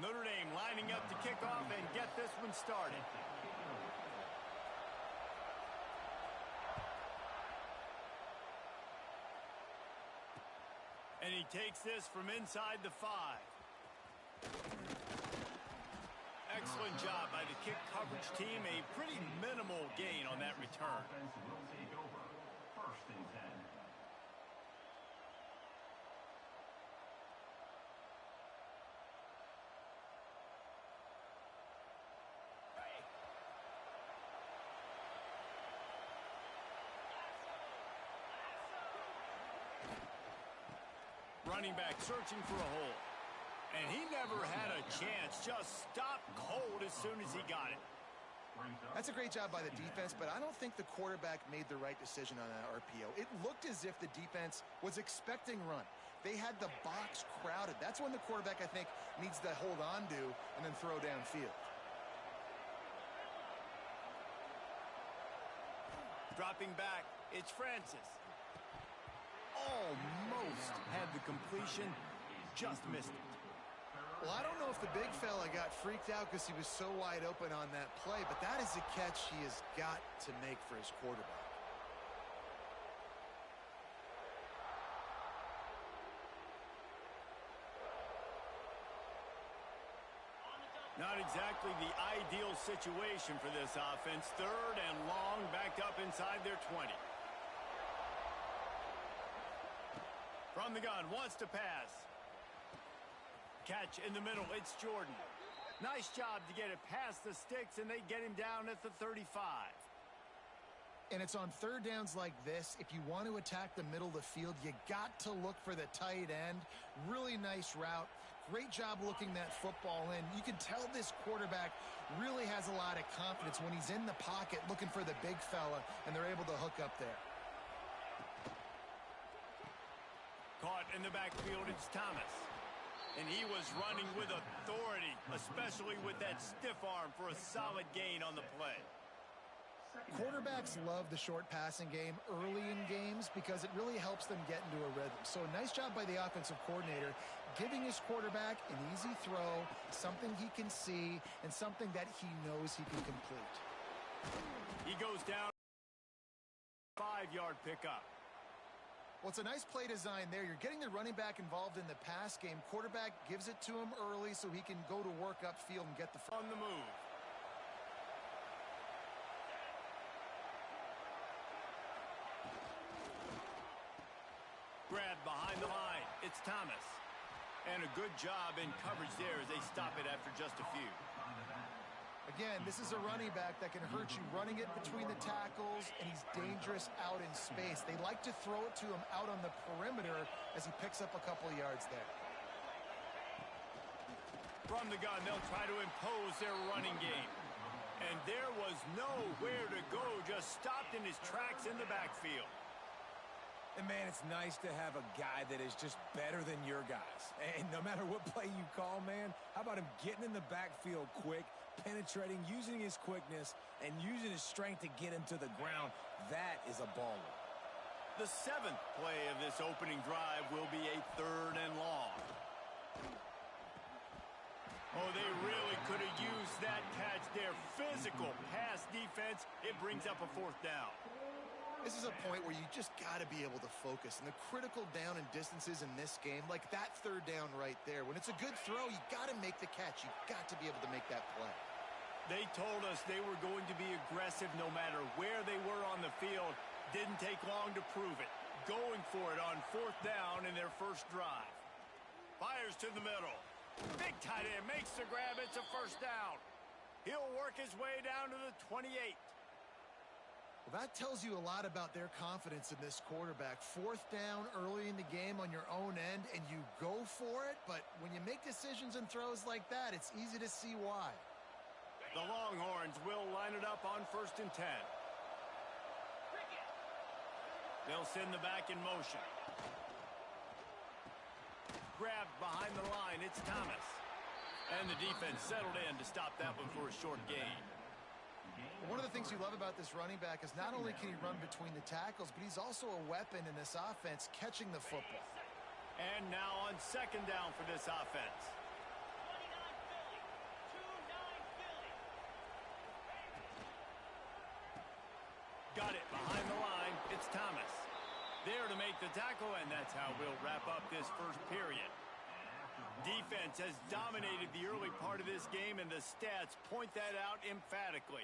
Notre Dame lining up to kick off and get this one started. And he takes this from inside the 5. Excellent job by the kick coverage team. A pretty minimal gain on that return. First and 10. Running back searching for a hole. And he never had a chance. Just stopped cold as soon as he got it. That's a great job by the defense, but I don't think the quarterback made the right decision on that RPO. It looked as if the defense was expecting run. They had the box crowded. That's when the quarterback, I think, needs to hold on to and then throw downfield. Dropping back, it's Francis. Almost had the completion, just missed it. Well, I don't know if the big fella got freaked out because he was so wide open on that play, but that is a catch he has got to make for his quarterback. Not exactly the ideal situation for this offense. Third and long, backed up inside their 20. From the gun, wants to pass. Catch in the middle, it's Jordan. Nice job to get it past the sticks, and they get him down at the 35. And it's on third downs like this. If you want to attack the middle of the field, you got to look for the tight end. Really nice route. Great job looking that football in. You can tell this quarterback really has a lot of confidence when he's in the pocket looking for the big fella, and they're able to hook up there. Caught in the backfield, it's Thomas. And he was running with authority, especially with that stiff arm for a solid gain on the play. Quarterbacks love the short passing game early in games because it really helps them get into a rhythm. So nice job by the offensive coordinator giving his quarterback an easy throw, something he can see, and something that he knows he can complete. He goes down, 5-yard pickup. Well, it's a nice play design there. You're getting the running back involved in the pass game. Quarterback gives it to him early so he can go to work upfield and get the on the move. Grab behind the line. It's Thomas. And a good job in coverage there as they stop it after just a few. Again, this is a running back that can hurt you running it between the tackles, and he's dangerous out in space. They like to throw it to him out on the perimeter as he picks up a couple of yards there. From the gun, they'll try to impose their running game. And there was nowhere to go, just stopped in his tracks in the backfield. And, man, it's nice to have a guy that is just better than your guys. And no matter what play you call, man, how about him getting in the backfield quick, penetrating, using his quickness, and using his strength to get him to the ground? That is a baller. The 7th play of this opening drive will be a 3rd and long. Oh, they really could have used that catch there. Physical pass defense. It brings up a 4th down. This is a point where you just got to be able to focus. And the critical down and distances in this game, like that 3rd down right there, when it's a good throw, you got to make the catch. You got to be able to make that play. They told us they were going to be aggressive no matter where they were on the field. Didn't take long to prove it. Going for it on 4th down in their first drive. Fires to the middle. Big tight end makes the grab. It's a 1st down. He'll work his way down to the 28. Well, that tells you a lot about their confidence in this quarterback. 4th down early in the game on your own end, and you go for it. But when you make decisions and throws like that, it's easy to see why. The Longhorns will line it up on 1st and 10. They'll send the back in motion. Grabbed behind the line, it's Thomas. And the defense settled in to stop that one for a short gain. One of the things you love about this running back is not only can he run between the tackles, but he's also a weapon in this offense catching the football. And now on 2nd down for this offense. Got it behind the line. It's Thomas. There to make the tackle, and that's how we'll wrap up this first period. Defense has dominated the early part of this game, and the stats point that out emphatically.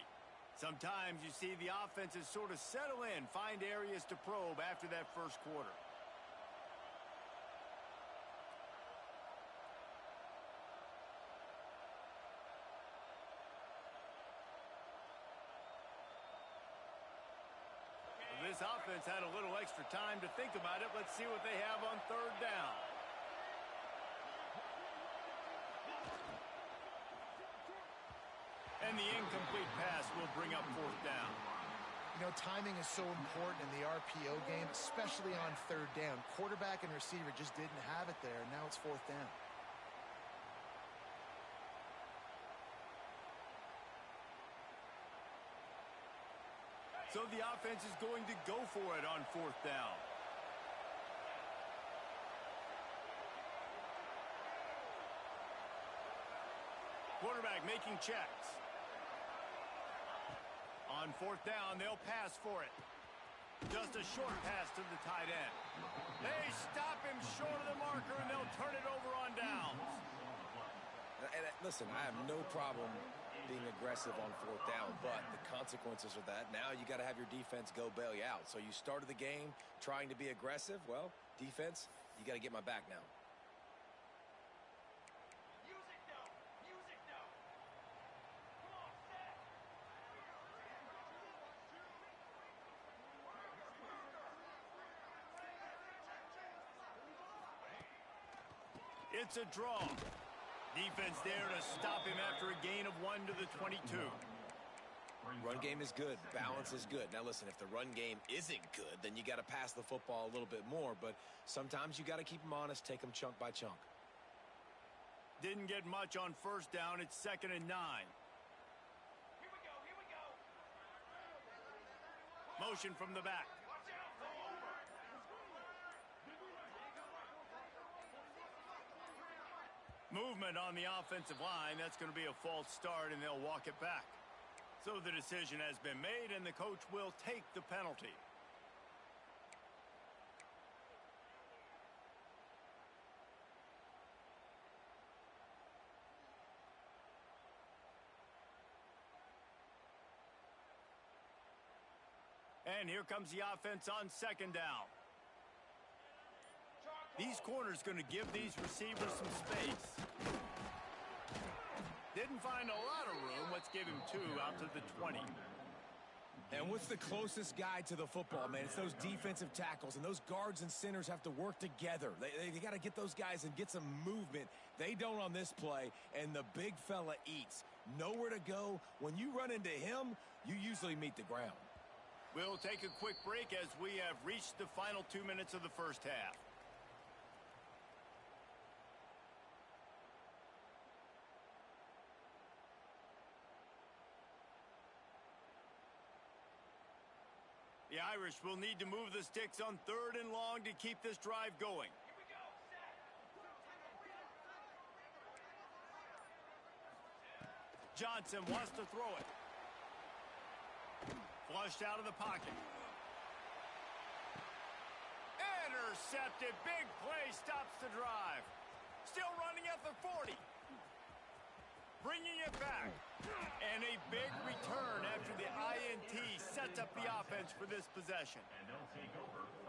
Sometimes you see the offenses sort of settle in, find areas to probe after that first quarter. This offense had a little extra time to think about it. Let's see what they have on third down. And the incomplete pass will bring up fourth down. You know, timing is so important in the RPO game, especially on third down. Quarterback and receiver just didn't have it there, and now it's fourth down. So the offense is going to go for it on fourth down. Quarterback making checks. On fourth down, they'll pass for it. Just a short pass to the tight end. They stop him short of the marker, and they'll turn it over on downs. And listen, I have no problem being aggressive on fourth down, but the consequences of that, now you got to have your defense go bail you out. So you started the game trying to be aggressive. Well, defense, you got to get my back now. It's a draw. Defense there to stop him after a gain of 1 to the 22. Run game is good. Balance is good. Now, listen, if the run game isn't good, then you got to pass the football a little bit more. But sometimes you got to keep them honest, take them chunk by chunk. Didn't get much on first down. It's 2nd and 9. Here we go. Motion from the back. Movement on the offensive line. That's going to be a false start, and they'll walk it back. So the decision has been made, and the coach will take the penalty. And here comes the offense on 2nd down. These corners going to give these receivers some space. Didn't find a lot of room. Let's give him 2 out to the 20. And what's the closest guy to the football, man? It's those defensive tackles, and those guards and centers have to work together. They got to get those guys and get some movement. They don't on this play, and the big fella eats. Nowhere to go. When you run into him, you usually meet the ground. We'll take a quick break as we have reached the final 2 minutes of the first half. The Irish will need to move the sticks on 3rd and long to keep this drive going. Here we go. Set. Johnson wants to throw it. Flushed out of the pocket. Intercepted. Big play stops the drive. Still running at the 40. Bringing it back. And a big return after the INT sets up the offense for this possession.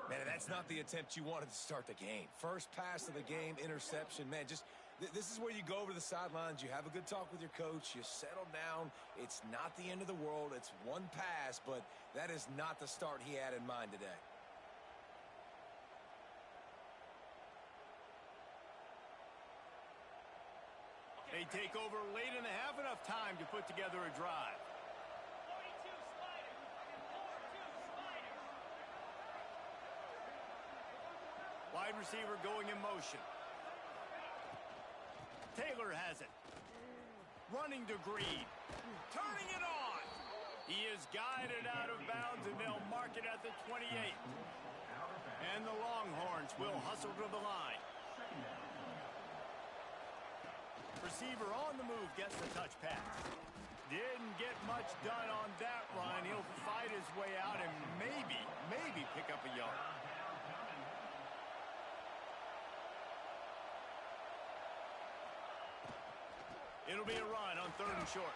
Man, that's not the attempt you wanted to start the game. First pass of the game, interception. Man, just this is where you go over to the sidelines. You have a good talk with your coach. You settle down. It's not the end of the world. It's one pass, but that is not the start he had in mind today. They take over late in the half, enough time to put together a drive. 42 Spider. 4-2 Spider. Wide receiver going in motion. Taylor has it. Running to Green. Turning it on. He is guided out of bounds, and they'll mark it at the 28. And the Longhorns will hustle to the line. Receiver on the move gets the touch pass. Didn't get much much done on that run. He'll fight his way out and maybe pick up a yard. It'll be a run on 3rd and short.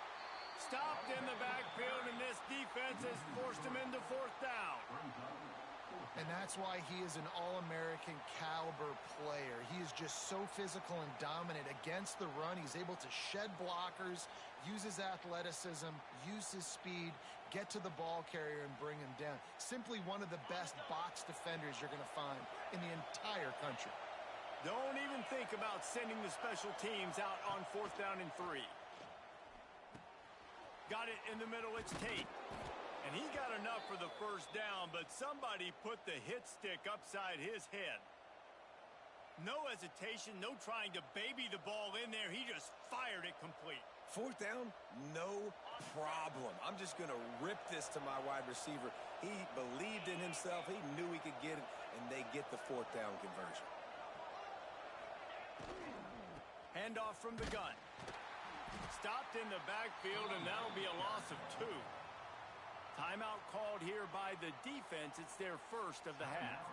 Stopped in the backfield, and this defense has forced him into 4th down. And that's why he is an All-American caliber player. He is just so physical and dominant against the run. He's able to shed blockers, use his athleticism, use his speed, get to the ball carrier and bring him down. Simply one of the best box defenders you're going to find in the entire country. Don't even think about sending the special teams out on 4th down and 3. Got it in the middle, it's Tate. And he got enough for the 1st down, but somebody put the hit stick upside his head. No hesitation, no trying to baby the ball in there. He just fired it complete. 4th down, no problem. I'm just going to rip this to my wide receiver. He believed in himself. He knew he could get it, and they get the 4th down conversion. Handoff from the gun. Stopped in the backfield, and that'll be a loss of 2. Timeout called here by the defense. It's their 1st of the half.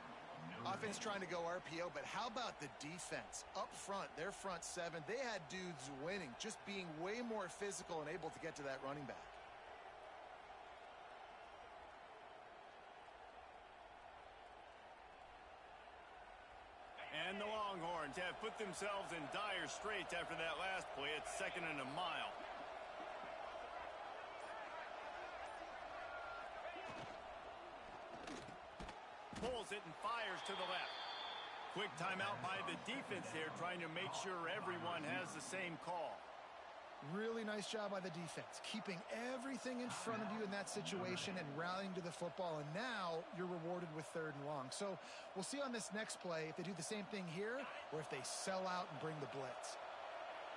Offense trying to go RPO, but how about the defense? Up front, their front 7, they had dudes winning, just being way more physical and able to get to that running back. And the Longhorns have put themselves in dire straits after that last play. It's 2nd and a mile. Pulls it and fires to the left. Quick timeout by the defense there, trying to make sure everyone has the same call. Really nice job by the defense, keeping everything in front of you in that situation and rallying to the football. And now you're rewarded with 3rd and long. So we'll see on this next play if they do the same thing here or if they sell out and bring the blitz.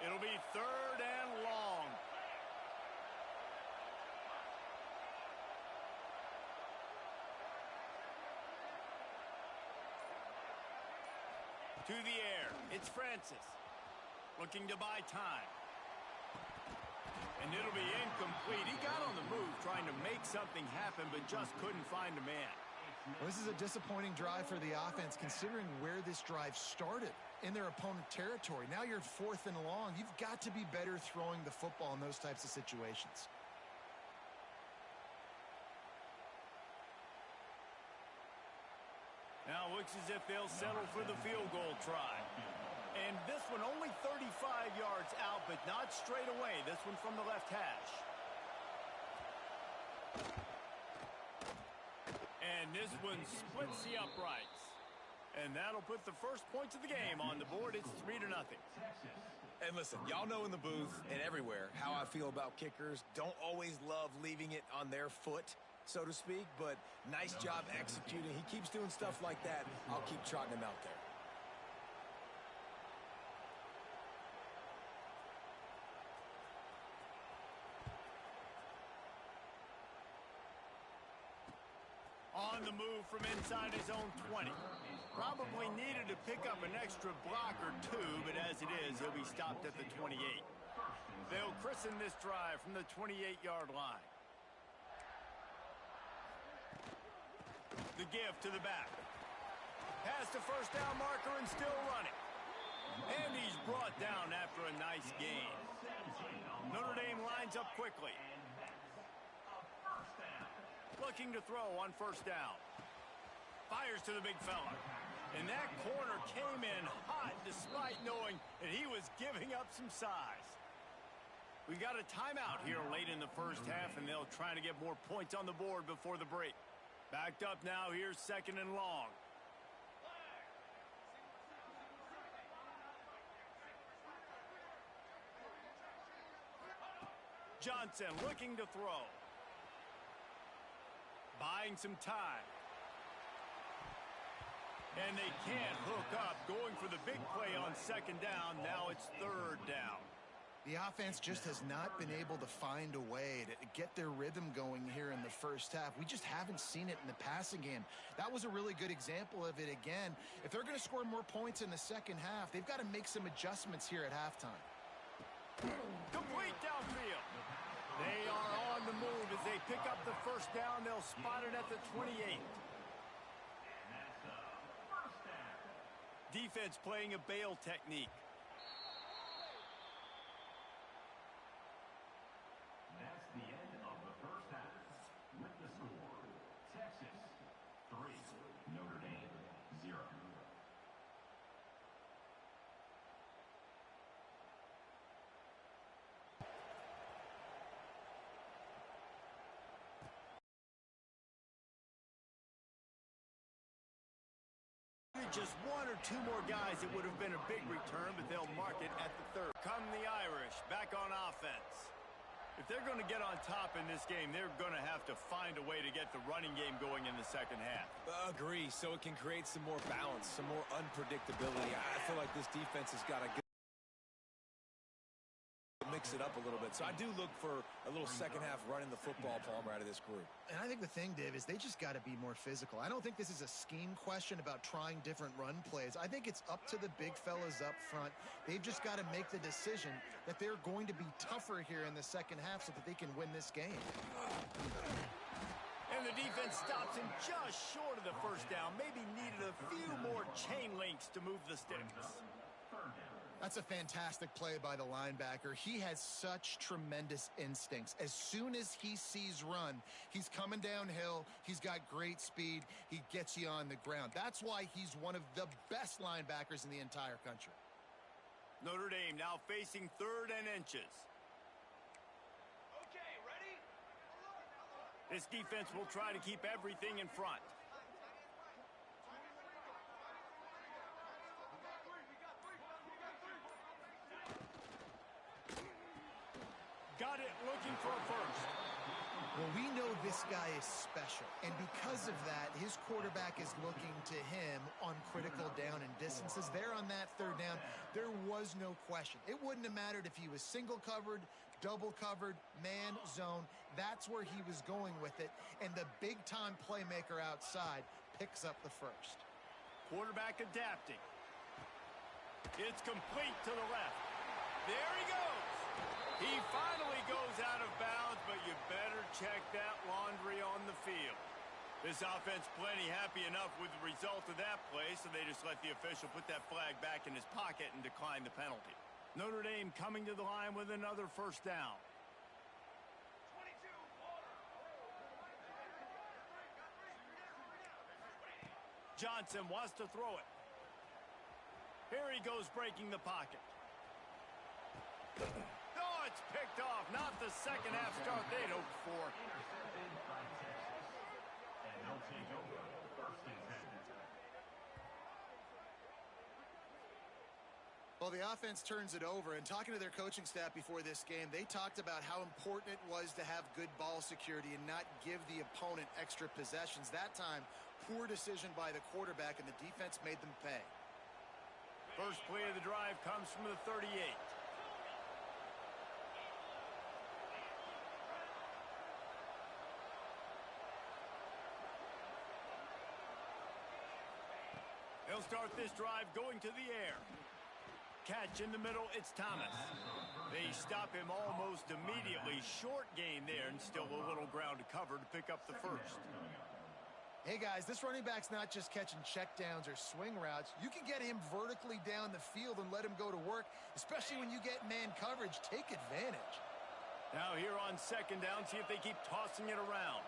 It'll be 3rd and long. To the air, it's Francis, looking to buy time. And it'll be incomplete. He got on the move trying to make something happen, but just couldn't find a man. Well, this is a disappointing drive for the offense, considering where this drive started, in their opponent territory. Now you're 4th and long. You've got to be better throwing the football in those types of situations. Now looks as if they'll settle for the field goal try. And this one only 35 yards out, but not straight away. This one from the left hash. And this one splits the uprights. And that'll put the first points of the game on the board. It's 3-0. And listen, y'all know in the booth and everywhere how I feel about kickers. Don't always love leaving it on their foot, so to speak, but nice job executing. He keeps doing stuff like that. I'll keep trotting him out there. On the move from inside his own 20. Probably needed to pick up an extra block or 2, but as it is, he'll be stopped at the 28. They'll christen this drive from the 28-yard line. The give to the back. Past the 1st down marker and still running. And he's brought down after a nice gain. Notre Dame lines up quickly. Looking to throw on 1st down. Fires to the big fella. And that corner came in hot despite knowing that he was giving up some size. We got a timeout here late in the 1st half, and they'll try to get more points on the board before the break. Backed up now, here's 2nd and long. Johnson looking to throw. Buying some time. And they can't hook up. Going for the big play on 2nd down. Now it's 3rd down. The offense just has not been able to find a way to get their rhythm going here in the 1st half. We just haven't seen it in the passing game. That was a really good example of it again. If they're going to score more points in the 2nd half, they've got to make some adjustments here at halftime. Complete downfield. They are on the move first down. They'll spot it at the 28. Defense playing a bail technique. That's the end of the first half. With the score, Texas 3, Notre Dame 0. Just one or two more guys, it would have been a big return, but they'll mark it at the third. Come the Irish, back on offense. If they're going to get on top in this game, they're going to have to find a way to get the running game going in the second half. Agree, so it can create some more balance, some more unpredictability. I feel like this defense has got to mix it up a little bit. So I do look for a little second half running the football, Palmer, out of this group. And I think the thing, Dave, is they just got to be more physical. I don't think this is a scheme question about trying different run plays. I think it's up to the big fellas up front. They've just got to make the decision that they're going to be tougher here in the second half so that they can win this game. And the defense stops him just short of the first down. Maybe needed a few more chain links to move the sticks. That's a fantastic play by the linebacker. He has such tremendous instincts. As soon as he sees run, he's coming downhill. He's got great speed. He gets you on the ground. That's why he's one of the best linebackers in the entire country. Notre Dame now facing 3rd and inches. Okay, ready? This defense will try to keep everything in front. Got it, looking for a first. Well, we know this guy is special, and because of that, his quarterback is looking to him on critical down and distances. There on that 3rd down, there was no question. It wouldn't have mattered if he was single covered, double covered, man, zone. That's where he was going with it, and the big-time playmaker outside picks up the first. Quarterback adapting. It's complete to the left. There he goes. He finally goes out of bounds, but you better check that laundry on the field. This offense plenty happy enough with the result of that play, so they just let the official put that flag back in his pocket and decline the penalty. Notre Dame coming to the line with another first down. 22, water. Johnson wants to throw it. Here he goes breaking the pocket. Oh, it's picked off. Not the second half start they'd hoped for. Intercepted by Texas. And they'll take over 1st and 10. Well, the offense turns it over, and talking to their coaching staff before this game, they talked about how important it was to have good ball security and not give the opponent extra possessions. That time, poor decision by the quarterback, and the defense made them pay. First play of the drive comes from the 38. They'll start this drive going to the air. Catch in the middle, it's Thomas. They stop him almost immediately. Short gain there, and still a little ground to cover to pick up the first. Hey, guys, this running back's not just catching checkdowns or swing routes. You can get him vertically down the field and let him go to work, especially when you get man coverage. Take advantage. Now here on 2nd down, see if they keep tossing it around.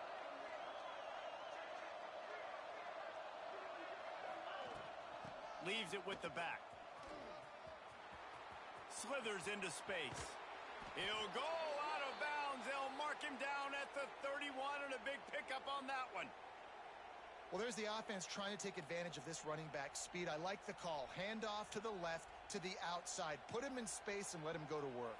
Leaves it with the back. Slithers into space. He'll go out of bounds. They'll mark him down at the 31, and a big pickup on that one. Well, there's the offense trying to take advantage of this running back speed. I like the call. Hand off to the left, to the outside. Put him in space and let him go to work.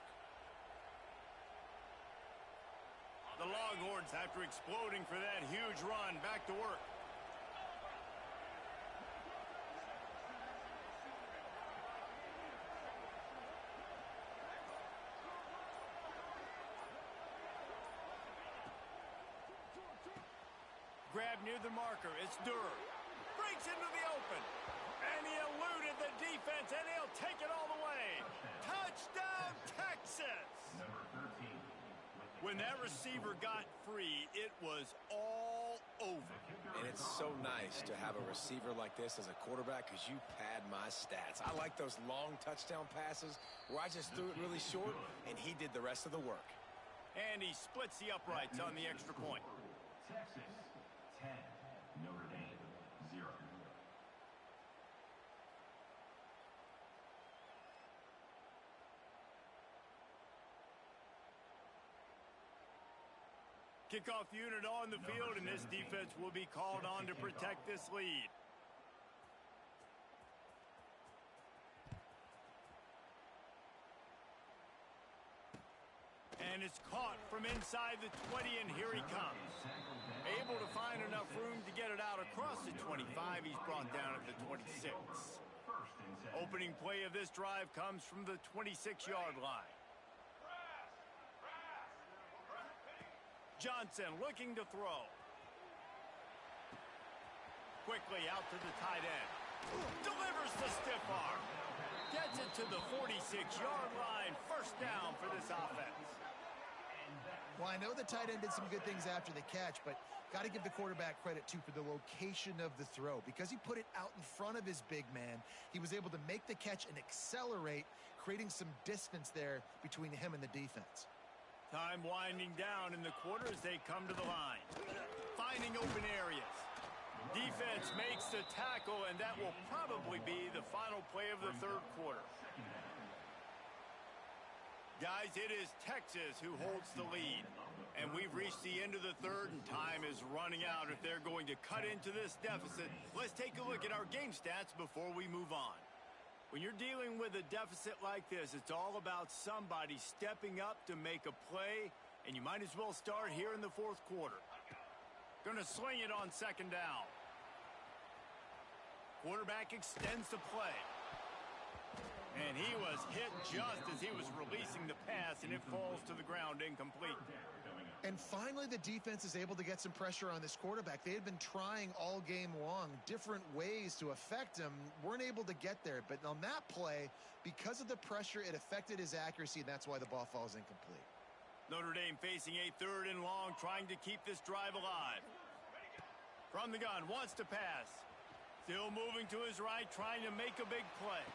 The Longhorns, after exploding for that huge run, back to work. Grab near the marker. It's Durr. Breaks into the open. And he eluded the defense, and he'll take it all the way. Touchdown, Texas! Number 13. When that receiver got free, it was all over. And it's so nice to have a receiver like this as a quarterback because you pad my stats. I like those long touchdown passes where I just threw it really short and he did the rest of the work. And he splits the uprights on the extra point. Texas 10, Notre Dame 0. Kickoff unit on the field, and this defense will be called on to protect this lead. And it's caught from inside the 20, and here he comes. Able to find enough room to get it out across the 25. He's brought down at the 26. Opening play of this drive comes from the 26-yard line. Johnson looking to throw. Quickly out to the tight end. Delivers the stiff arm. Gets it to the 46-yard line. First down for this offense. Well, I know the tight end did some good things after the catch, but got to give the quarterback credit, too, for the location of the throw. Because he put it out in front of his big man, he was able to make the catch and accelerate, creating some distance there between him and the defense. Time winding down in the quarter as they come to the line. Finding open areas. Defense makes the tackle, and that will probably be the final play of the third quarter. Guys, it is Texas who holds the lead. And we've reached the end of the third, and time is running out if they're going to cut into this deficit. Let's take a look at our game stats before we move on. When you're dealing with a deficit like this, it's all about somebody stepping up to make a play, and you might as well start here in the fourth quarter. Gonna sling it on second down. Quarterback extends the play. And he was hit just as he was releasing the pass, and it falls to the ground incomplete. And finally, the defense is able to get some pressure on this quarterback. They had been trying all game long different ways to affect him, weren't able to get there. But on that play, because of the pressure, it affected his accuracy, and that's why the ball falls incomplete. Notre Dame facing a third and long, trying to keep this drive alive. From the gun, wants to pass. Still moving to his right, trying to make a big play.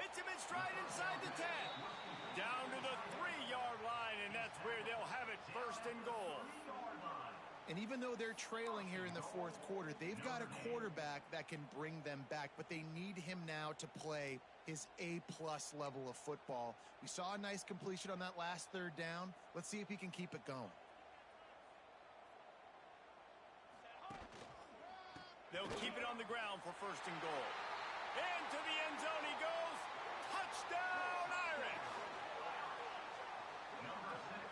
Hits him in stride inside the 10. Down to the 3-yard line, and that's where they'll have it, first and goal. And even though they're trailing here in the fourth quarter, they've got a quarterback that can bring them back, but they need him now to play his A-plus level of football. We saw a nice completion on that last third down. Let's see if he can keep it going. They'll keep it on the ground for first and goal. Into the end zone he goes. Touchdown, Irish! Number 6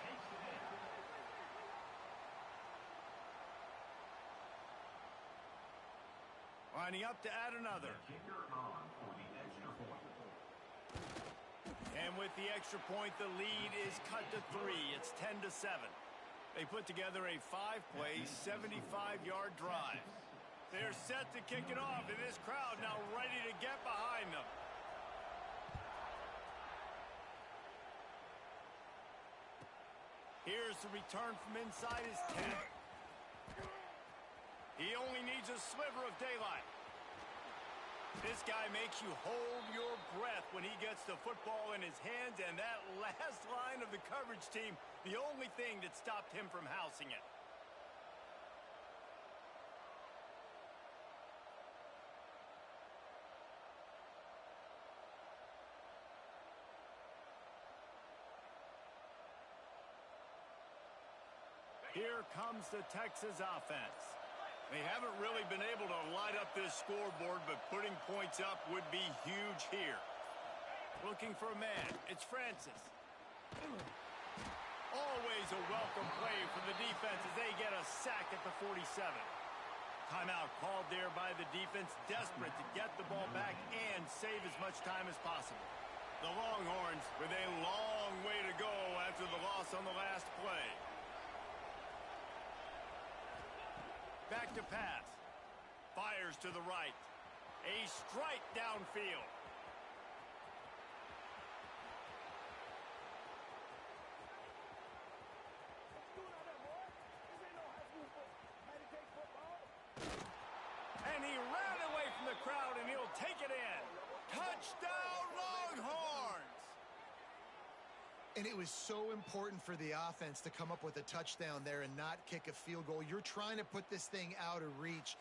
takes it in. Lining up to add another. Kicker on for the extra point. And with the extra point, the lead is cut to 3. It's 10-7. They put together a 5-play, 75-yard drive. They're set to kick it off, and this crowd now ready to get behind them. Here's the return from inside his 10. He only needs a sliver of daylight. This guy makes you hold your breath when he gets the football in his hands, and that last line of the coverage team, the only thing that stopped him from housing it. Here comes the Texas offense. They haven't really been able to light up this scoreboard, but putting points up would be huge here. Looking for a man. It's Francis. Always a welcome play for the defense as they get a sack at the 47. Timeout called there by the defense, desperate to get the ball back and save as much time as possible. The Longhorns with a long way to go after the loss on the last play. Back to pass. Fires to the right. A strike downfield. crowd, and he'll take it in. Touchdown, Longhorns! And it was so important for the offense to come up with a touchdown there and not kick a field goal. You're trying to put this thing out of reach.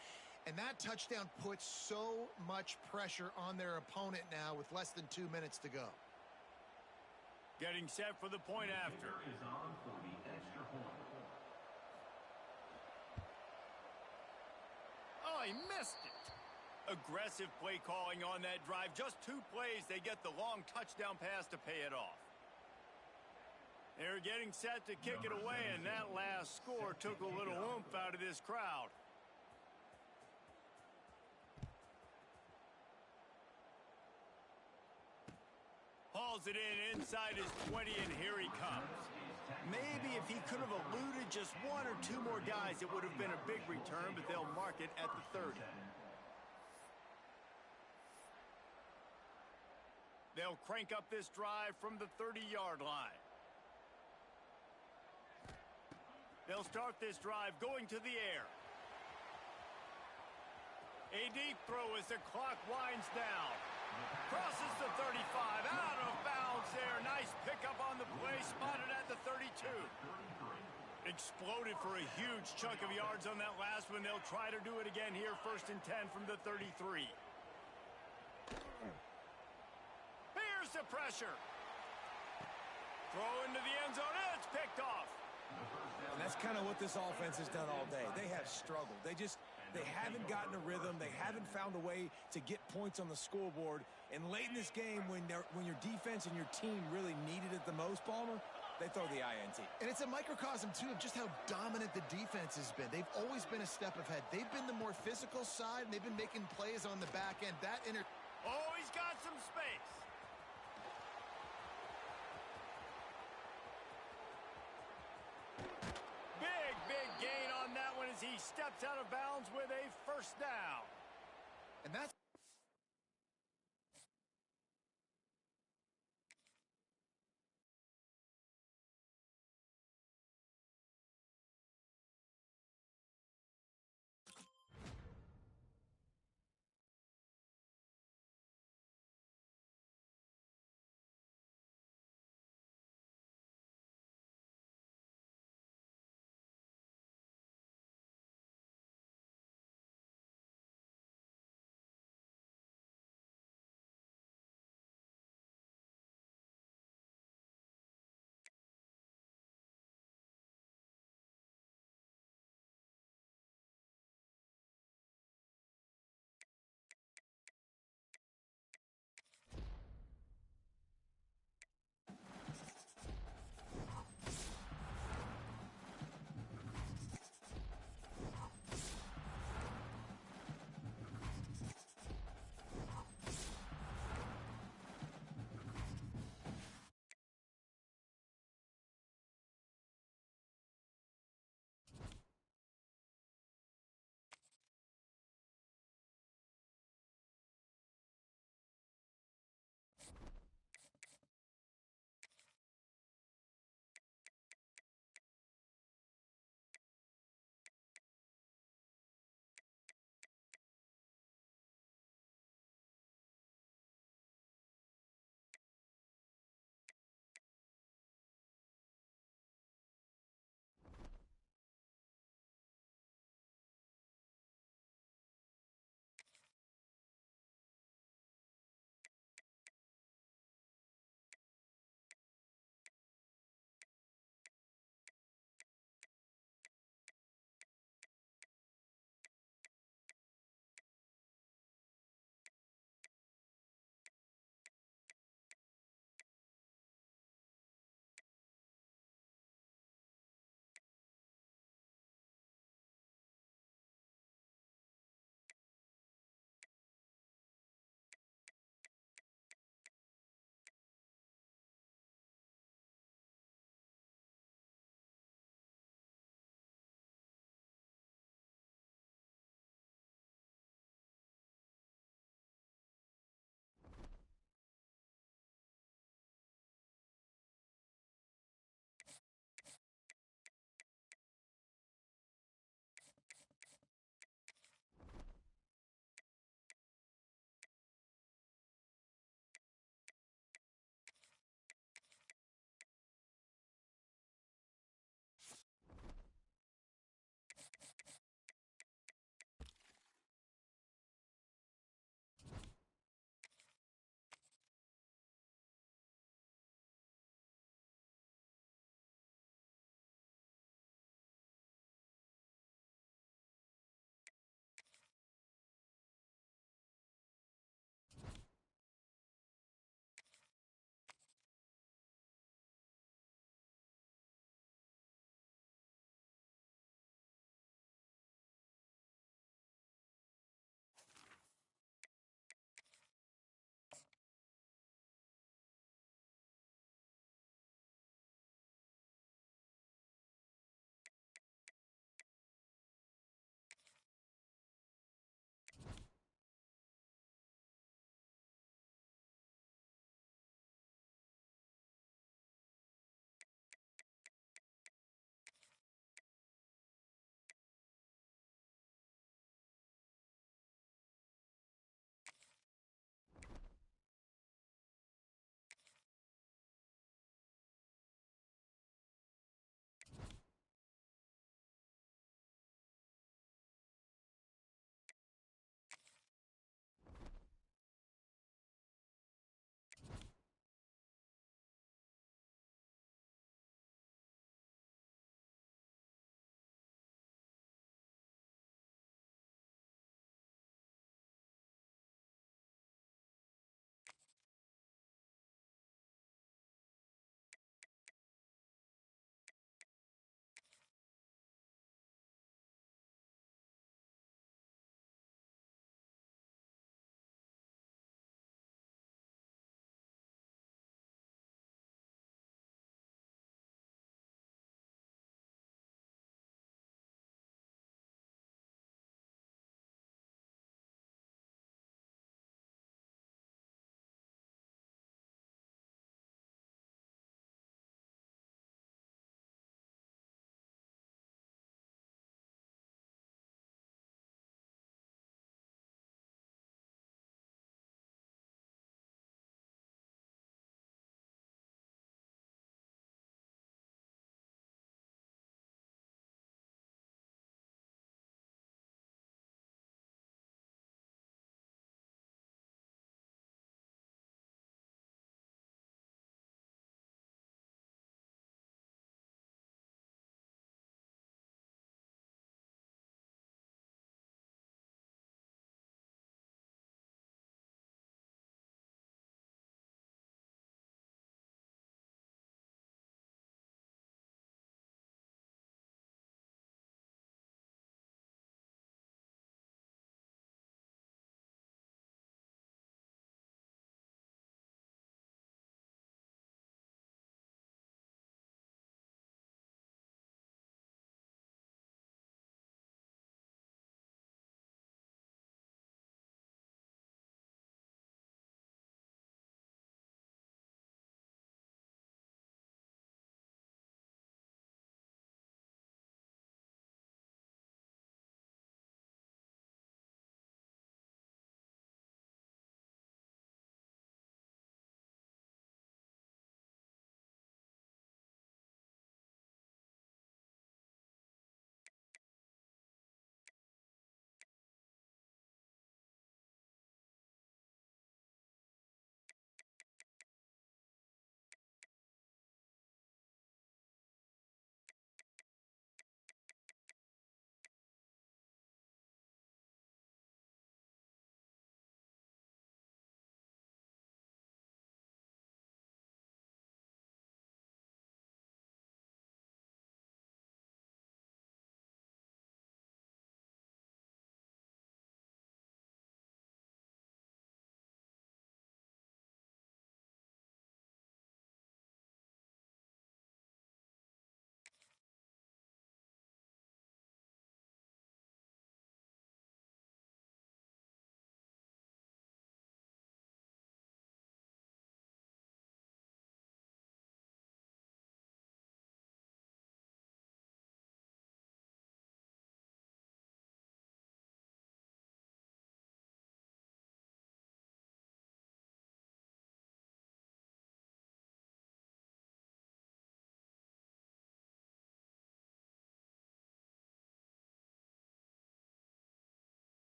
And that touchdown puts so much pressure on their opponent now with less than 2 minutes to go. Getting set for the point after. Is on for the extra point. Oh, he missed it. Aggressive play calling on that drive. Just 2 plays, they get the long touchdown pass to pay it off. They're getting set to kick it away, and that last score took a little oomph out of this crowd. Hauls it in inside his 20, and here he comes. Maybe if he could have eluded just 1 or 2 more guys, it would have been a big return, but they'll mark it at the 30. They'll crank up this drive from the 30-yard line. They'll start this drive going to the air. A deep throw as the clock winds down. Crosses the 35, out of bounds there. Nice pickup on the play, spotted at the 32. Exploded for a huge chunk of yards on that last one. They'll try to do it again here, 1st and 10 from the 33. Here's the pressure. Throw into the end zone, and it's picked off. And that's kind of what this offense has done all day. They have struggled. They haven't gotten a rhythm. They haven't found a way to get points on the scoreboard. And late in this game, when your defense and your team really needed it the most, Palmer, they throw the INT. And it's a microcosm, too, of just how dominant the defense has been. They've always been a step ahead. They've been the more physical side, and they've been making plays on the back end. Oh, he's got some space. Big gain on that one as he steps out of bounds with a 1st down. And that's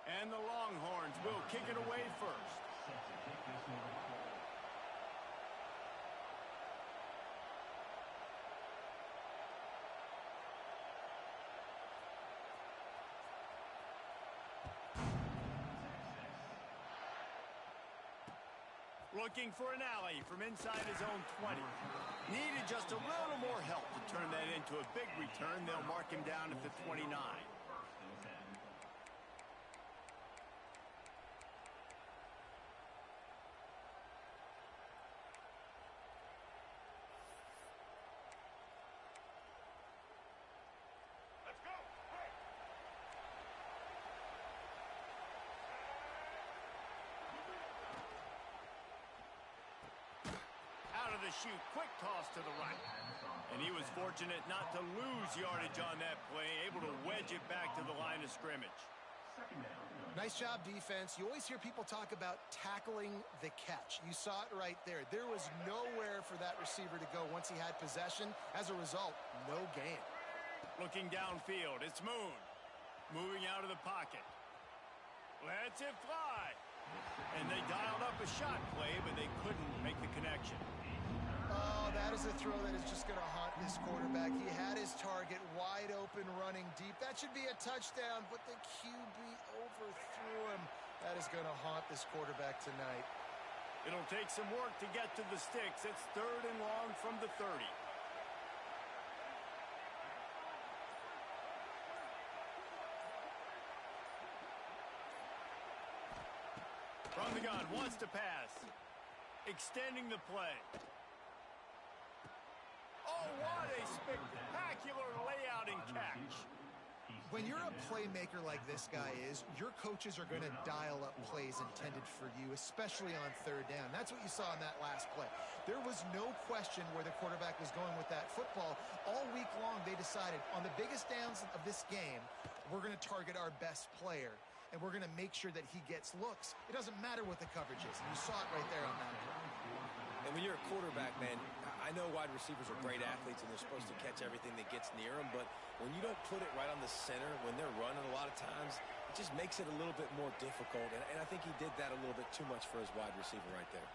And the Longhorns will kick it away first. Set to kick this one off. Looking for an alley from inside his own 20. Needed just a little more help to turn that into a big return. They'll mark him down at the 29. First and 10. Let's go. Hey. Out of the chute, quick toss to the right. And he was fortunate not to lose yardage on that play, able to wedge it back to the line of scrimmage. Second down. Nice job, defense. You always hear people talk about tackling the catch. You saw it right there. There was nowhere for that receiver to go once he had possession. As a result, no gain. Looking downfield, it's Moon. Moving out of the pocket. Lets it fly. And they dialed up a shot play, but they couldn't make the connection. Oh, that is a throw that is just going to haunt this quarterback. He had his target wide open, running deep. That should be a touchdown, but the QB overthrew him. That is going to haunt this quarterback tonight. It'll take some work to get to the sticks. It's 3rd and long from the 30. From the gun, wants to pass. Extending the play. Oh, what a spectacular layout and catch. When you're a playmaker like this guy is, your coaches are going to dial up plays intended for you, especially on 3rd down. That's what you saw in that last play. There was no question where the quarterback was going with that football. All week long, they decided on the biggest downs of this game, we're going to target our best player, and we're going to make sure that he gets looks. It doesn't matter what the coverage is. And you saw it right there on that play. And when you're a quarterback, man, I know wide receivers are great athletes and they're supposed to catch everything that gets near them, but when you don't put it right on the center, when they're running a lot of times, it just makes it a little bit more difficult. And I think he did that a little bit too much for his wide receiver right there.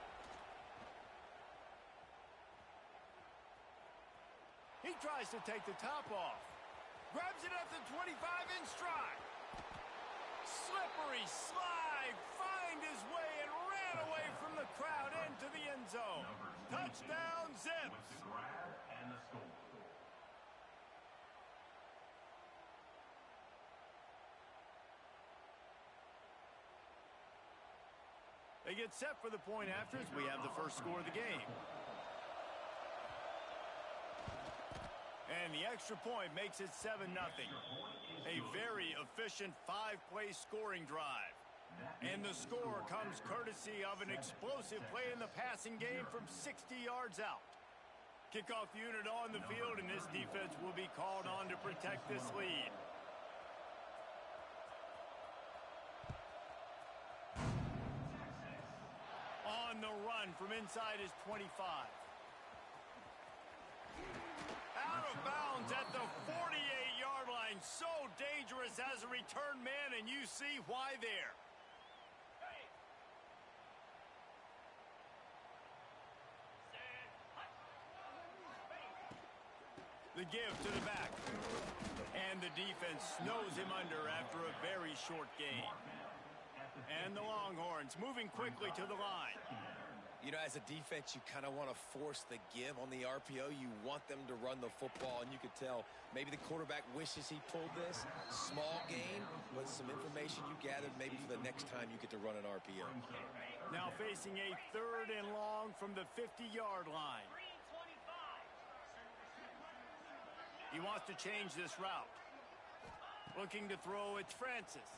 He tries to take the top off. Grabs it at the 25 in stride. Slippery slide. Find his way and ran away from the crowd into the end zone. Touchdown, Zips. With the grab and the score. They get set for the point after as we have the first score of the game. And the extra point makes it 7-0. A very efficient 5-play scoring drive. And the score comes courtesy of an explosive play in the passing game from 60 yards out. Kickoff unit on the field, and this defense will be called on to protect this lead. On the run from inside his 25. Out of bounds at the 48-yard line. So dangerous as a return man, and you see why there. The give to the back. And the defense snows him under after a very short game. And the Longhorns moving quickly to the line. You know, as a defense, you kind of want to force the give on the RPO. You want them to run the football, and you could tell maybe the quarterback wishes he pulled this. Small gain, but some information you gathered maybe for the next time you get to run an RPO. Now facing a 3rd and long from the 50-yard line. He wants to change this route. Looking to throw, it's Francis.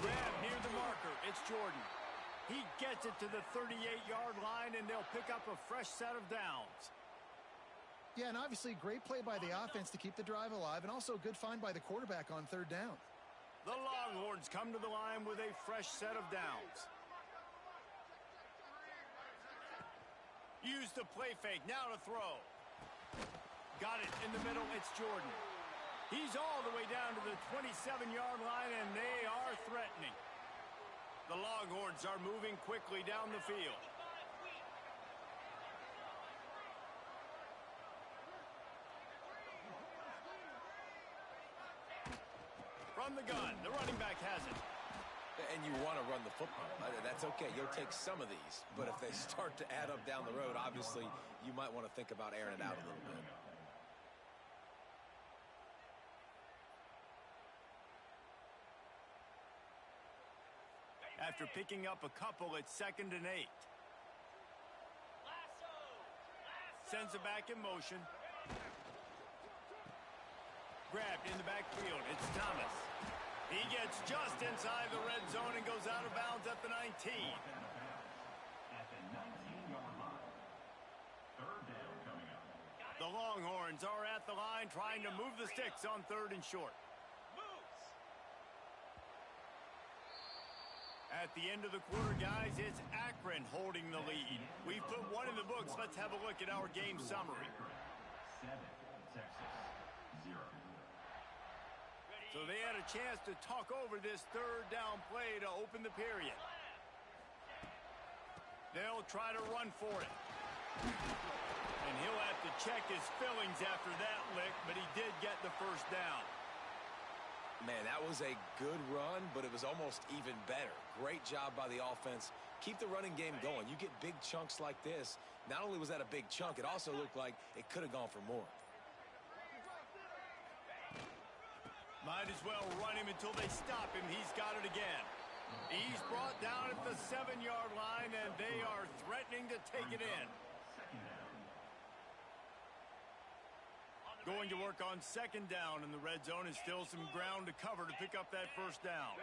Grab near the marker, it's Jordan. He gets it to the 38-yard line, and they'll pick up a fresh set of downs. Yeah, and obviously great play by the offense to keep the drive alive, and also a good find by the quarterback on 3rd down. The Longhorns come to the line with a fresh set of downs. Use the play fake, now to throw. Got it in the middle, it's Jordan. He's all the way down to the 27-yard line, and they are threatening. The Longhorns are moving quickly down the field. From the gun, the running back has it. And you want to run the football. That's okay. You'll take some of these. But if they start to add up down the road, obviously, you might want to think about airing it out a little bit. After picking up a couple, it's 2nd and 8. Sends it back in motion. Grabbed in the backfield. It's Thomas. He gets just inside the red zone and goes out of bounds at the 19. At the 19-yard line. 3rd down coming up. The Longhorns are at the line trying to move the sticks on 3rd and short. At the end of the quarter, guys, it's Akron holding the lead. We've put one in the books. Let's have a look at our game summary. 7, Texas, 0. So they had a chance to talk over this 3rd down play to open the period. They'll try to run for it. And he'll have to check his fillings after that lick, but he did get the 1st down. Man, that was a good run, but it was almost even better. Great job by the offense. Keep the running game going. You get big chunks like this. Not only was that a big chunk, it also looked like it could have gone for more. Might as well run him until they stop him. He's got it again. He's brought down at the 7-yard line, and they are threatening to take it in. Going to work on 2nd down in the red zone, and still some ground to cover to pick up that 1st down.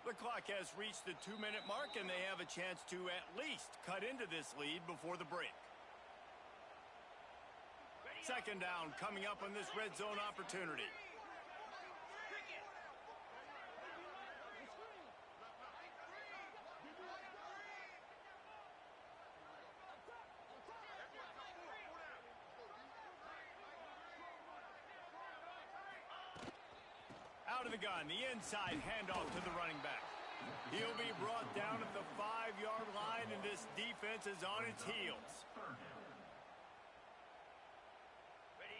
The clock has reached the 2-minute mark, and they have a chance to at least cut into this lead before the break. 2nd down coming up on this red zone opportunity. Out of the gun, the inside handoff to the running back. He'll be brought down at the 5-yard line, and this defense is on its heels.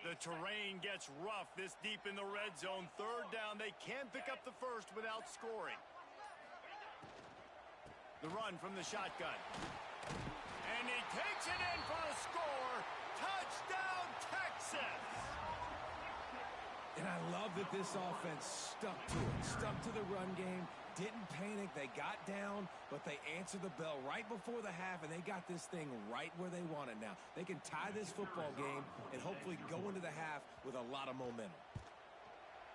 The terrain gets rough this deep in the red zone. 3rd down, they can pick up the 1st without scoring. The run from the shotgun. And he takes it in for a score. Touchdown, Texas! And I love that this offense stuck to it, stuck to the run game, didn't panic. They got down, but they answered the bell right before the half, and they got this thing right where they want it now. They can tie this football game and hopefully go into the half with a lot of momentum.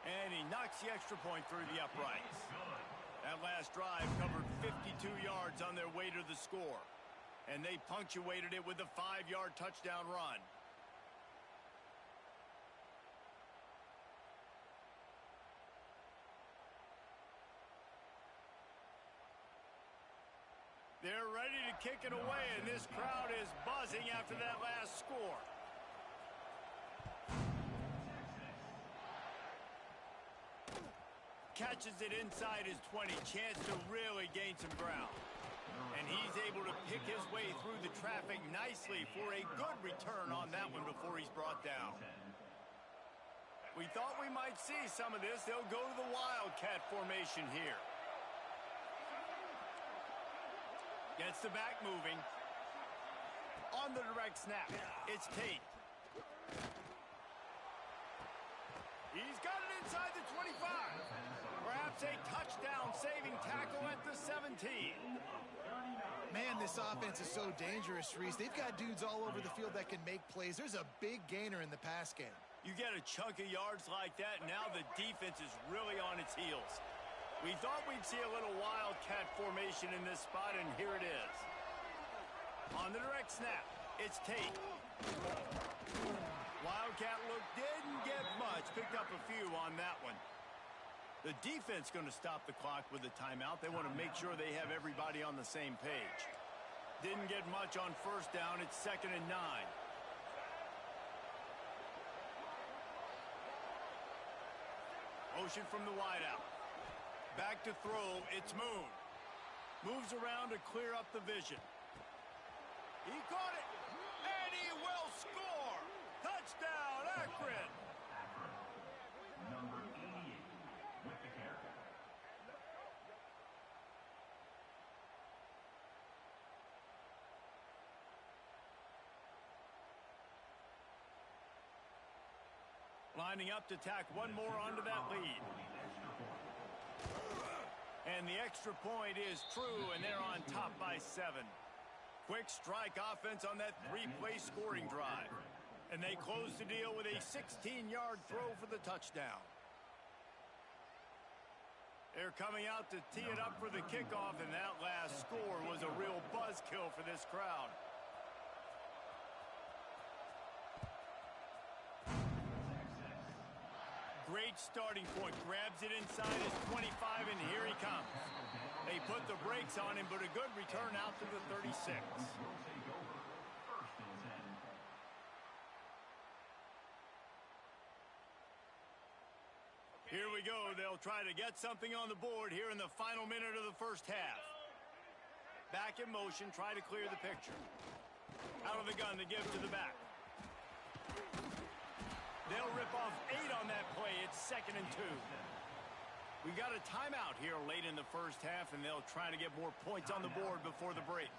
And he knocks the extra point through the uprights. That last drive covered 52 yards on their way to the score, and they punctuated it with a 5-yard touchdown run. They're ready to kick it away, and this crowd is buzzing after that last score. Catches it inside his 20, chance to really gain some ground. And he's able to pick his way through the traffic nicely for a good return on that one before he's brought down. We thought we might see some of this. They'll go to the Wildcat formation here. Gets the back moving. On the direct snap, it's Tate. He's got it inside the 25. Perhaps a touchdown-saving tackle at the 17. Man, this offense is so dangerous, Reese. They've got dudes all over the field that can make plays. There's a big gainer in the pass game. You get a chunk of yards like that, and now the defense is really on its heels. We thought we'd see a little Wildcat formation in this spot, and here it is. On the direct snap, it's Tate. Wildcat look didn't get much. Picked up a few on that one. The defense going to stop the clock with a timeout. They want to make sure they have everybody on the same page. Didn't get much on 1st down. It's 2nd and 9. Motion from the wideout. Back to throw, it's Moon. Moves around to clear up the vision. He caught it, and he will score! Touchdown, Akron! Number 88 with the carry. Lining up to tack one more onto that lead. And the extra point is true, and they're on top by 7. Quick strike offense on that 3-play scoring drive. And they close the deal with a 16-yard throw for the touchdown. They're coming out to tee it up for the kickoff, and that last score was a real buzzkill for this crowd. Great starting point. Grabs it inside his 25, and here he comes. They put the brakes on him, but a good return out to the 36. Here we go. They'll try to get something on the board here in the final minute of the first half. Back in motion, try to clear the picture. Out of the gun to give to the back. They'll rip off 8 on that play. It's 2nd and 2. We got a timeout here late in the first half, and they'll try to get more points on the board before the break.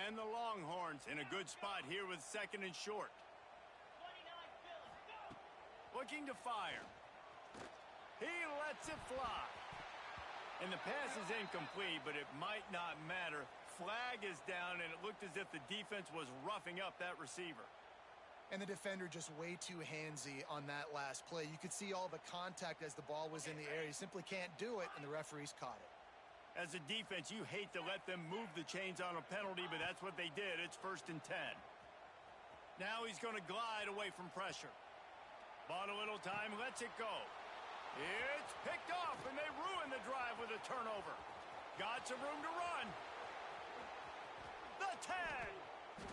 And the Longhorns in a good spot here with 2nd and short. Looking to fire. He lets it fly. And the pass is incomplete, but it might not matter. Flag is down, and it looked as if the defense was roughing up that receiver. And the defender just way too handsy on that last play. You could see all the contact as the ball was in the air. He simply can't do it, and the referees caught it. As a defense, you hate to let them move the chains on a penalty, but that's what they did. It's 1st and 10. Now he's going to glide away from pressure. Bought a little time, lets it go. It's picked off, and they ruin the drive with a turnover. Got some room to run. The 10.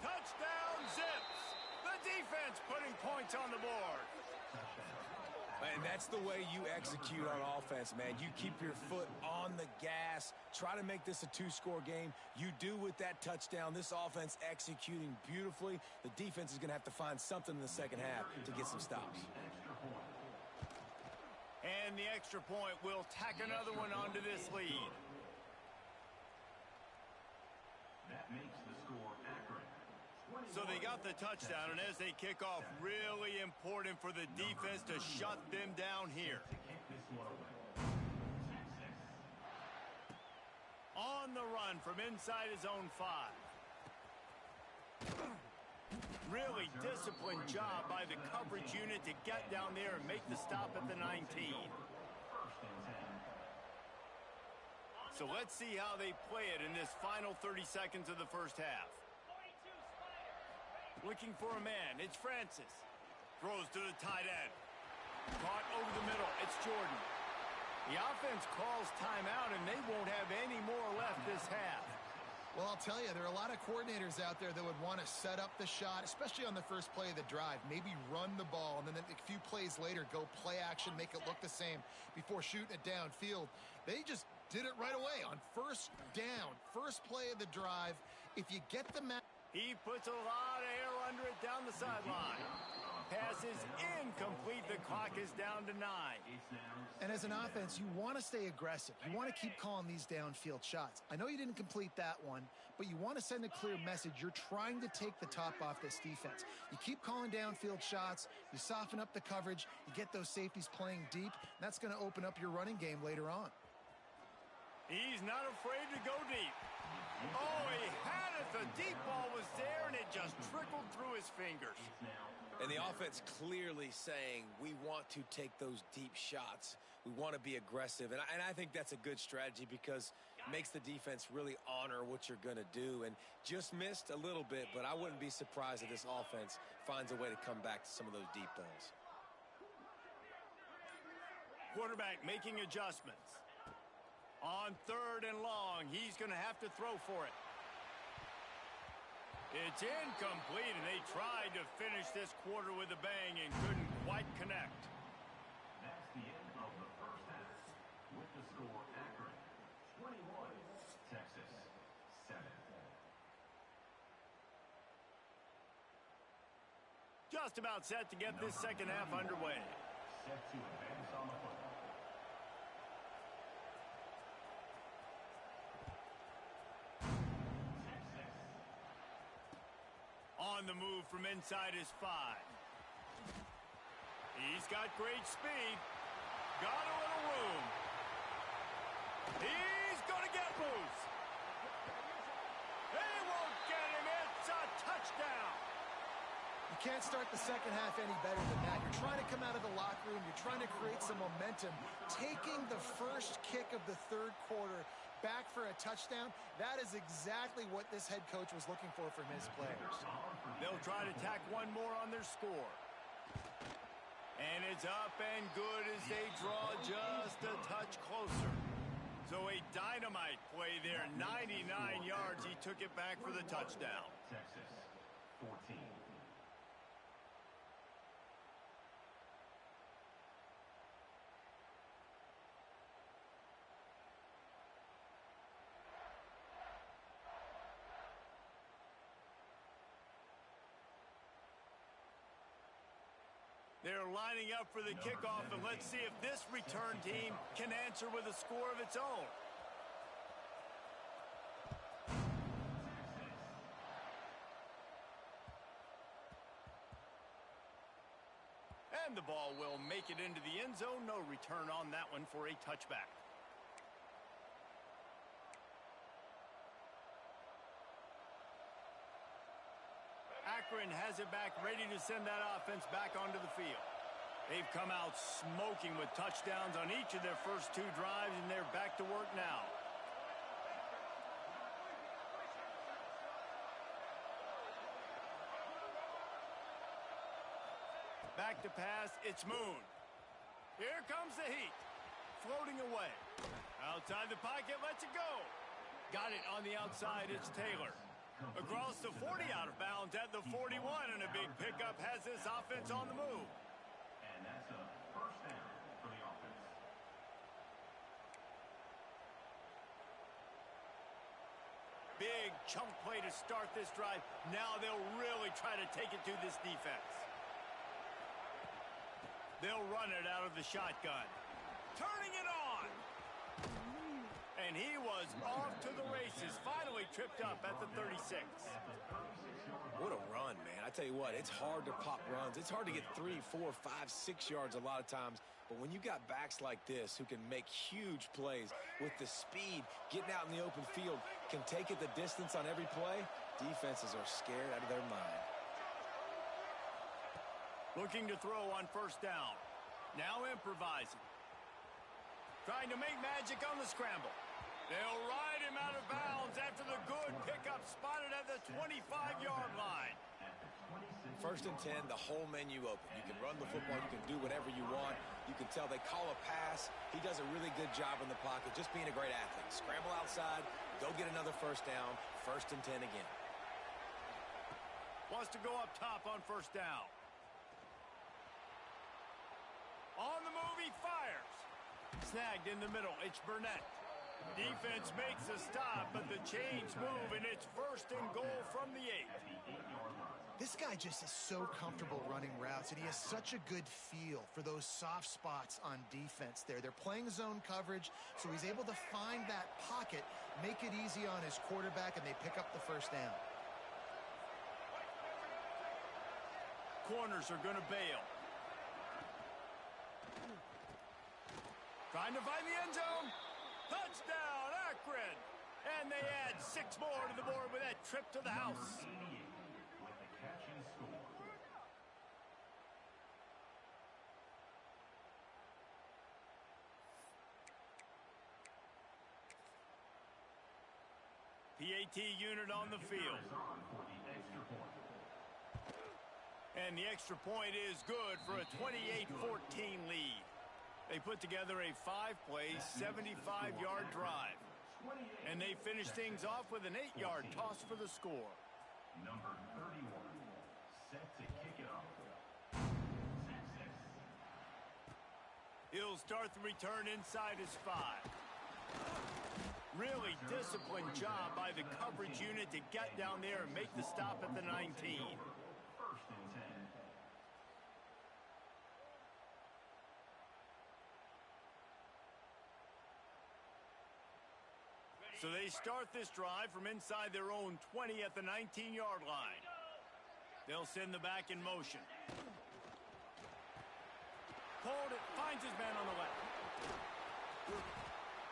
Touchdown, Zips. The defense putting points on the board. And that's the way you execute on offense, man. You keep your foot on the gas. Try to make this a 2-score game. You do with that touchdown. This offense executing beautifully. The defense is going to have to find something in the second half to get some stops. And the extra point will tack another one onto this lead. That makes the score accurate. So they got the touchdown, and as they kick off, really important for the defense to shut them down here. On the run from inside his own 5. Really disciplined job by the coverage unit to get down there and make the stop at the 19. So let's see how they play it in this final 30 seconds of the first half. Looking for a man. It's Francis. Throws to the tight end. Caught over the middle. It's Jordan. The offense calls timeout, and they won't have any more left this half. Well, I'll tell you, there are a lot of coordinators out there that would want to set up the shot, especially on the first play of the drive. Maybe run the ball, and then a few plays later, go play action, make it look the same before shooting it downfield. They just did it right away on first down, first play of the drive. If you get the match. He puts a lot of air under it down the sideline. Pass is incomplete. The clock is down to 9. And as an offense, you want to stay aggressive. You want to keep calling these downfield shots. I know you didn't complete that one, but you want to send a clear message. You're trying to take the top off this defense. You keep calling downfield shots. You soften up the coverage. You get those safeties playing deep. And that's going to open up your running game later on. He's not afraid to go deep. Oh, he had it. The deep ball was there, and it just trickled through his fingers. And the offense clearly saying, we want to take those deep shots. We want to be aggressive. And I think that's a good strategy because it makes the defense really honor what you're going to do. And just missed a little bit, but I wouldn't be surprised if this offense finds a way to come back to some of those deep balls. Quarterback making adjustments. On 3rd and long, he's going to have to throw for it. It's incomplete, and they tried to finish this quarter with a bang and couldn't quite connect. That's the end of the first half. With the score, Akron 21, Texas 7. Just about set to get this second half underway. Set to advance on the football. Texas. On the move from inside his 5. He's got great speed. Got a little room. He's going to get loose. He won't get him. It's a touchdown. You can't start the second half any better than that. You're trying to come out of the locker room. You're trying to create some momentum. Taking the first kick of the third quarter back for a touchdown, that is exactly what this head coach was looking for from his players. They'll try to tack one more on their score. And it's up and good as they draw just a touch closer. So a dynamite play there. 99 yards. He took it back for the touchdown. Texas 14. They're lining up for the kickoff, and let's see if this return team can answer with a score of its own. And the ball will make it into the end zone. No return on that one for a touchback. Akron has it back, ready to send that offense back onto the field. They've come out smoking with touchdowns on each of their first 2 drives, and they're back to work now. Back to pass, it's Moon. Here comes the heat. Floating away. Outside the pocket, lets it go. Got it on the outside, it's Taylor. Across the 40, out of bounds at the 41, and a big pickup has this offense on the move. And that's a first down for the offense. Big chunk play to start this drive. Now they'll really try to take it to this defense. They'll run it out of the shotgun. Turning it on. And he was off to the races. Finally tripped up at the 36. What a run, man. I tell you what, it's hard to pop runs. It's hard to get 3, 4, 5, 6 yards a lot of times. But when you got backs like this who can make huge plays with the speed, getting out in the open field, can take it the distance on every play, defenses are scared out of their mind. Looking to throw on first down. Now improvising. Trying to make magic on the scramble. They'll ride him out of bounds after the good pickup spotted at the 25-yard line. First and 10, the whole menu open. You can run the football. You can do whatever you want. You can tell they call a pass. He does a really good job in the pocket, just being a great athlete. Scramble outside, go get another first down, first and 10 again. Wants to go up top on first down. On the move, he fires. Snagged in the middle, it's Burnett. Defense makes a stop, but the chains move, and it's first and goal from the 8. This guy just is so comfortable running routes, and he has such a good feel for those soft spots on defense there. They're playing zone coverage, so he's able to find that pocket, make it easy on his quarterback, and they pick up the first down. Corners are going to bail. Trying to find the end zone. Touchdown, Akron. And they add 6 more to the board with that trip to the house. With the catch and score. PAT unit on the field. For the extra point. And the extra point is good for a 28-14 lead. They put together a 5-play, 75-yard drive. And they finish things off with an 8-yard toss for the score. Number 31, set to kick it off. Texas. He'll start the return inside his 5. Really disciplined job by the coverage unit to get down there and make the stop at the 19. First and 10. So they start this drive from inside their own 20 at the 19-yard line. They'll send the back in motion. Hold it, finds his man on the left.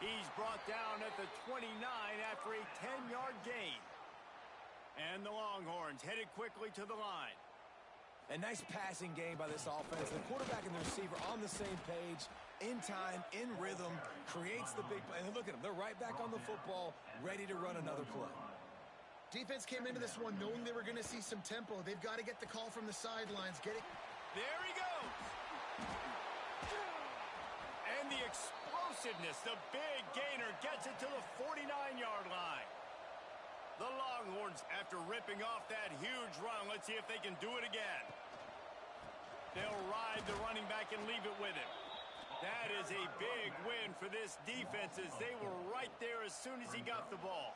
He's brought down at the 29 after a 10-yard gain. And the Longhorns headed quickly to the line. A nice passing game by this offense. The quarterback and the receiver on the same page, in time, in rhythm, creates the big play. And look at them. They're right back on the football, ready to run another play. Defense came into this one knowing they were going to see some tempo. They've got to get the call from the sidelines. Get it. There he goes. And the explosiveness, the big gainer gets it to the 49-yard line. The Longhorns, after ripping off that huge run, let's see if they can do it again. They'll ride the running back and leave it with him. That is a big win for this defense as they were right there as soon as he got the ball.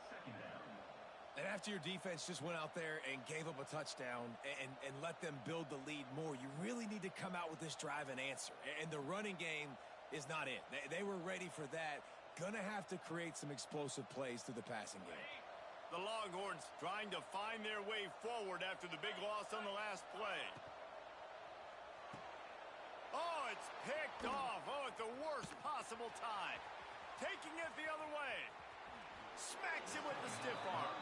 And after your defense just went out there and gave up a touchdown and let them build the lead more, you really need to come out with this drive and answer. And the running game is not it. They were ready for that. Gonna have to create some explosive plays through the passing game. The Longhorns trying to find their way forward after the big loss on the last play. Oh, it's picked off. Oh, at the worst possible time. Taking it the other way. Smacks him with the stiff arm.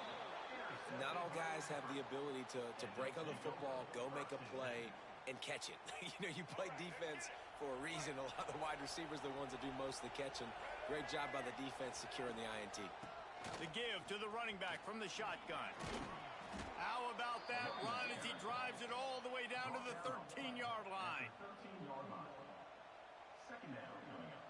Not all guys have the ability to break on the football, go make a play, and catch it. You play defense for a reason. A lot of the wide receivers are the ones that do most of the catching. Great job by the defense securing the INT. The give to the running back from the shotgun. How about that run as he drives it all the way down to the 13-yard line? 13-yard line. Second down coming up.